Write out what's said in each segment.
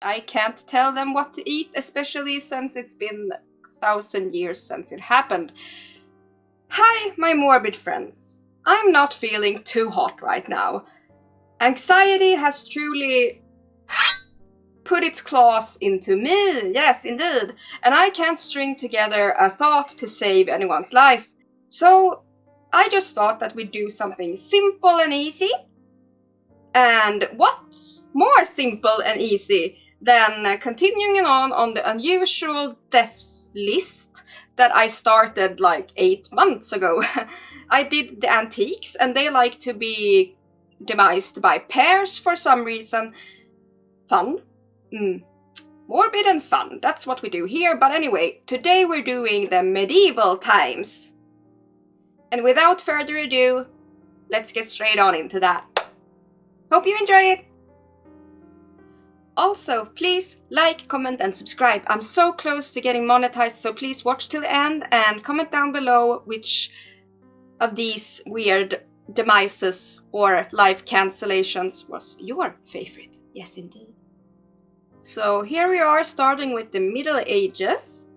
I can't tell them what to eat, especially since it's been 1,000 years since it happened. Hi, my morbid friends. I'm not feeling too hot right now. Anxiety has truly put its claws into me, yes, indeed, and I can't string together a thought to save anyone's life. So I just thought that we'd do something simple and easy. And what's more simple and easy than continuing on the unusual deaths list that I started like 8 months ago? I did the antiques, and they like to be demised by pairs for some reason. Fun. Morbid and fun, that's what we do here, but anyway, today we're doing the medieval times. And without further ado, let's get straight on into that. Hope you enjoy it! Also, please like, comment and subscribe. I'm so close to getting monetized, so please watch till the end and comment down below which of these weird demises or life cancellations was your favorite. Yes, indeed. So here we are, starting with the Middle Ages.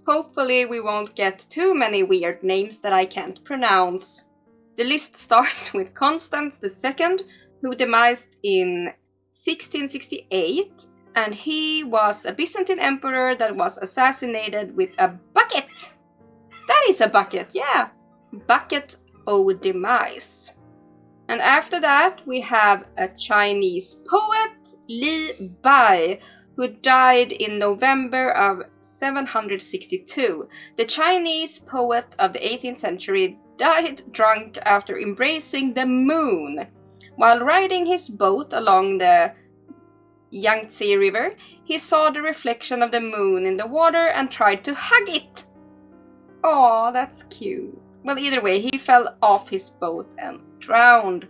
Hopefully we won't get too many weird names that I can't pronounce. The list starts with Constans II, who demised in 1668, and he was a Byzantine emperor that was assassinated with a bucket. That is a bucket, yeah. Bucket o' demise. And after that we have a Chinese poet, Li Bai, who died in November of 762. The Chinese poet of the 18th century died drunk after embracing the moon. While riding his boat along the Yangtze River, he saw the reflection of the moon in the water and tried to hug it. Aw, that's cute. Well, either way, he fell off his boat and drowned.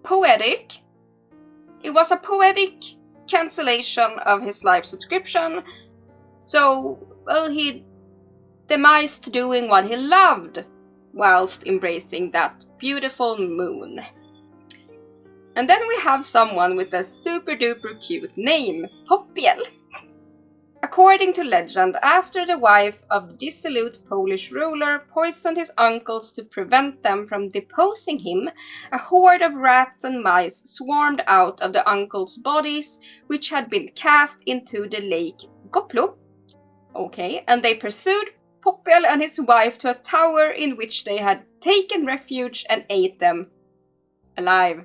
Poetic. It was a poetic cancellation of his life subscription, so, well, he demised doing what he loved whilst embracing that beautiful moon. And then we have someone with a super duper cute name, Popiel. According to legend, after the wife of the dissolute Polish ruler poisoned his uncles to prevent them from deposing him, a horde of rats and mice swarmed out of the uncles' bodies, which had been cast into the lake Goplo. Okay, and they pursued Popiel and his wife to a tower in which they had taken refuge and ate them alive.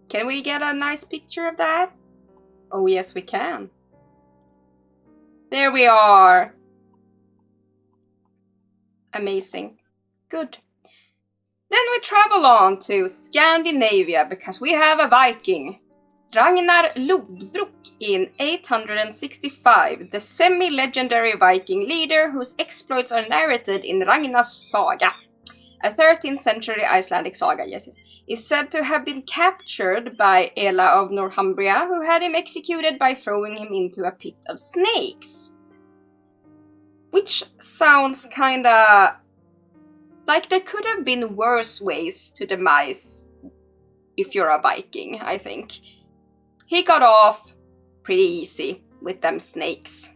Can we get a nice picture of that? Oh yes, we can. There we are. Amazing. Good. Then we travel on to Scandinavia because we have a Viking. Ragnar Lodbrok in 865, the semi-legendary Viking leader whose exploits are narrated in Ragnar's saga. A 13th century Icelandic saga, yes, is said to have been captured by Ela of Northumbria, who had him executed by throwing him into a pit of snakes. Which sounds kinda like there could have been worse ways to demise if you're a Viking, I think. He got off pretty easy with them snakes.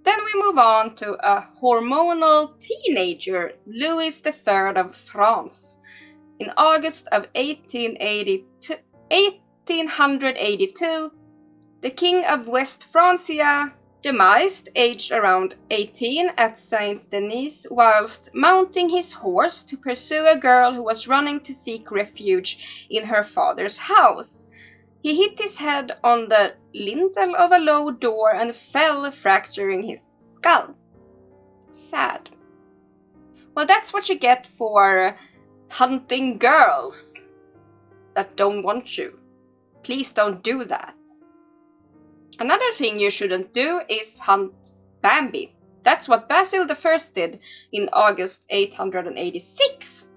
Then we move on to a hormonal teenager, Louis III of France. In August of 1882, the King of West Francia demised, aged around 18, at Saint Denis whilst mounting his horse to pursue a girl who was running to seek refuge in her father's house. He hit his head on the lintel of a low door and fell, fracturing his skull. Sad. Well, that's what you get for hunting girls that don't want you. Please don't do that. Another thing you shouldn't do is hunt Bambi. That's what Basil I did in August 886.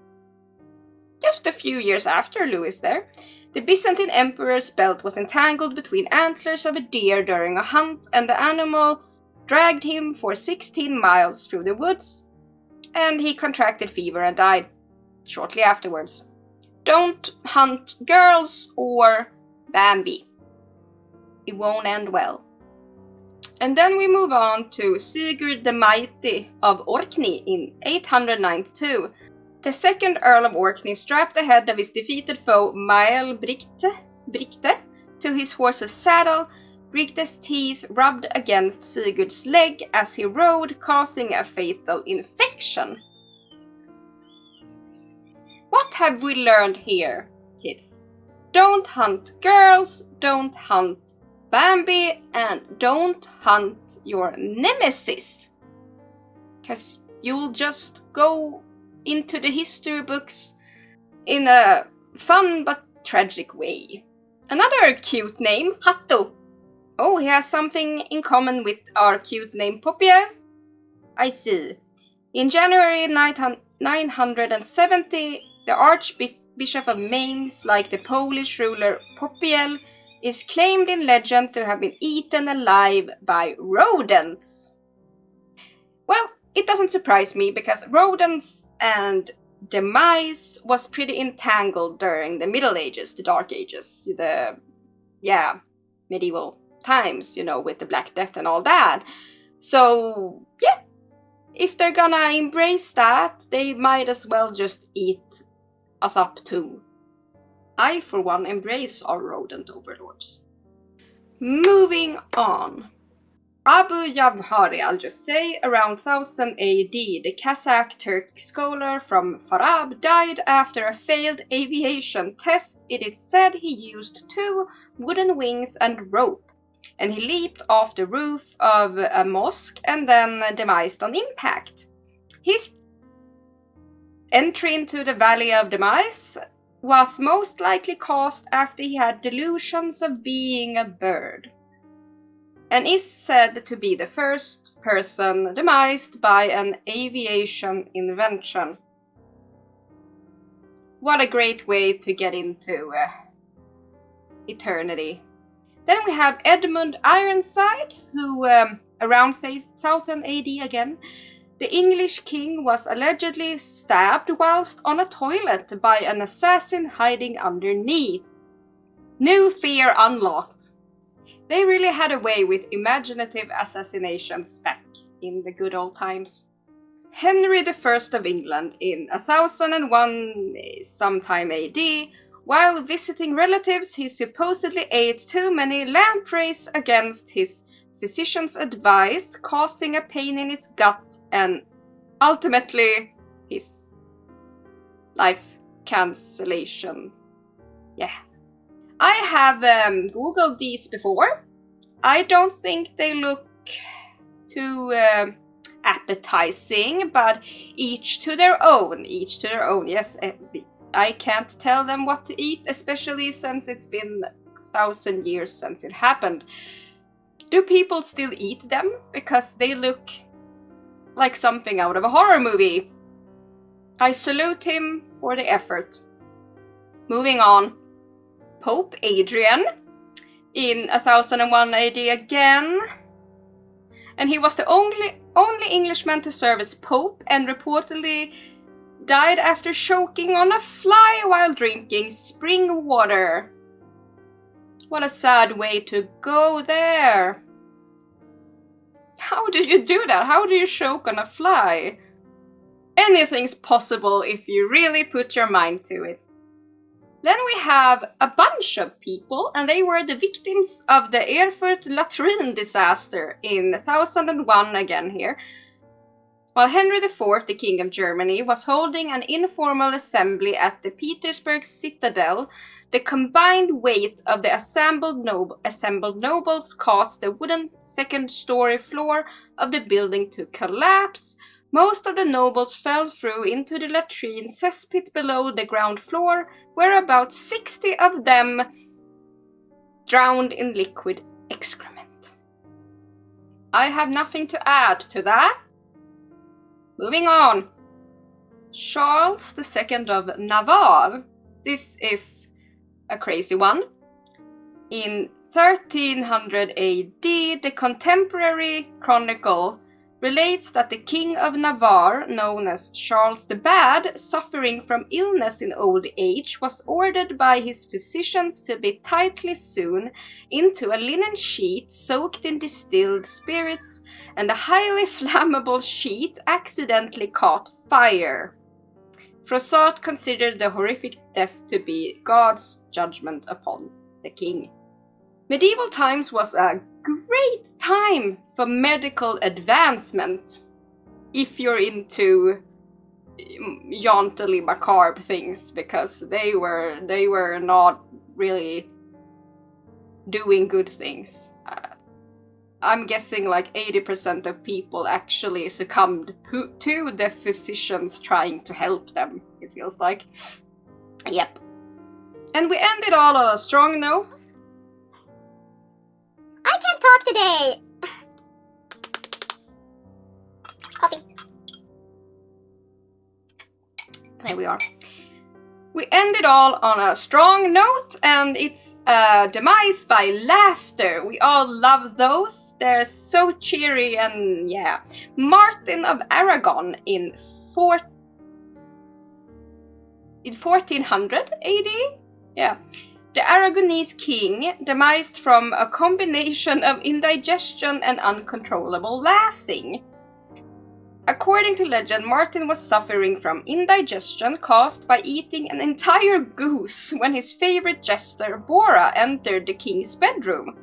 Just a few years after Louis there. The Byzantine emperor's belt was entangled between antlers of a deer during a hunt, and the animal dragged him for 16 miles through the woods, and he contracted fever and died shortly afterwards. Don't hunt girls or Bambi. it won't end well. And then we move on to Sigurd the Mighty of Orkney in 892. The second Earl of Orkney strapped the head of his defeated foe Bricte to his horse's saddle. Bricte's teeth rubbed against Sigurd's leg as he rode, causing a fatal infection. What have we learned here, kids? Don't hunt girls, don't hunt Bambi, and don't hunt your nemesis. Because you'll just go into the history books in a fun but tragic way. Another cute name, Hatto. Oh, he has something in common with our cute name Popiel. I see. In January 970, the Archbishop of Mainz, like the Polish ruler Popiel, is claimed in legend to have been eaten alive by rodents. Well, it doesn't surprise me because rodents and demise was pretty entangled during the Middle Ages, the Dark Ages, medieval times, with the Black Death and all that. So, yeah, if they're gonna embrace that, they might as well just eat us up too. I, for one, embrace our rodent overlords. Moving on. Abu Jawhari, I'll just say, around 1000 AD, the Kazakh Turkic scholar from Farab died after a failed aviation test. It is said he used 2 wooden wings and rope, and he leaped off the roof of a mosque and then demised on impact. His entry into the Valley of Demise was most likely caused after he had delusions of being a bird, and is said to be the first person demised by an aviation invention. What a great way to get into eternity. Then we have Edmund Ironside, who, around 1000 AD again, the English king was allegedly stabbed whilst on a toilet by an assassin hiding underneath. New fear unlocked. They really had a way with imaginative assassinations back in the good old times. Henry I of England in 1001 sometime AD, while visiting relatives, he supposedly ate too many lampreys against his physician's advice, causing a pain in his gut and ultimately his life cancellation. Yeah. I have googled these before. I don't think they look too appetizing, but each to their own. Yes, I can't tell them what to eat, especially since it's been 1,000 years since it happened. Do people still eat them? Because they look like something out of a horror movie. I salute him for the effort. Moving on. Pope Adrian in 1001 AD again. And he was the only Englishman to serve as Pope, and reportedly died after choking on a fly while drinking spring water. What a sad way to go there. How do you do that? How do you choke on a fly? Anything's possible if you really put your mind to it. Then we have a bunch of people, and they were the victims of the Erfurt latrine disaster in 1001 again here. While Henry IV, the King of Germany, was holding an informal assembly at the Petersburg citadel, the combined weight of the assembled nobles caused the wooden second-story floor of the building to collapse. Most of the nobles fell through into the latrine cesspit below the ground floor, where about 60 of them drowned in liquid excrement. I have nothing to add to that. Moving on. Charles II of Navarre. This is a crazy one. In 1300 AD, the contemporary chronicle relates that the King of Navarre, known as Charles the Bad, suffering from illness in old age, was ordered by his physicians to be tightly sewn into a linen sheet soaked in distilled spirits, and the highly flammable sheet accidentally caught fire. Froissart considered the horrific death to be God's judgment upon the king. Medieval times was a great time for medical advancement, if you're into jauntily macabre things, because they were not really doing good things. I'm guessing like 80% of people actually succumbed to the physicians trying to help them, it feels like. Yep. And we ended all on a strong note. I can't talk today! Coffee. There we are. We end it all on a strong note, and it's a demise by laughter. We all love those. They're so cheery, and yeah. Martin of Aragon in 1400 AD? Yeah. The Aragonese king demised from a combination of indigestion and uncontrollable laughing. According to legend, Martin was suffering from indigestion caused by eating an entire goose when his favorite jester, Bora, entered the king's bedroom.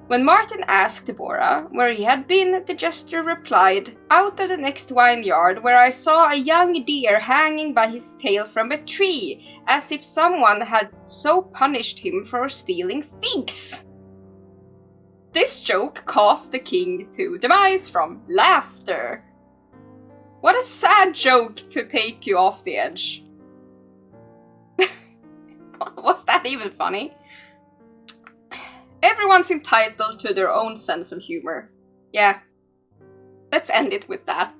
When Martin asked Bora where he had been, the jester replied, "Out of the next vineyard, where I saw a young deer hanging by his tail from a tree, as if someone had so punished him for stealing figs." This joke caused the king to demise from laughter. What a sad joke to take you off the edge. Was that even funny? Everyone's entitled to their own sense of humor. Yeah. Let's end it with that.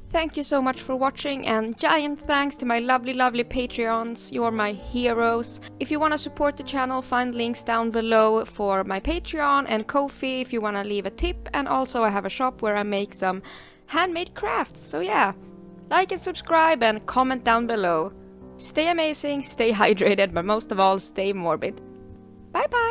Thank you so much for watching, and giant thanks to my lovely Patreons. You're my heroes. If you want to support the channel, find links down below for my Patreon and Ko-fi if you want to leave a tip. And also I have a shop where I make some handmade crafts. So yeah, like and subscribe and comment down below. Stay amazing, stay hydrated, but most of all, stay morbid. Bye bye!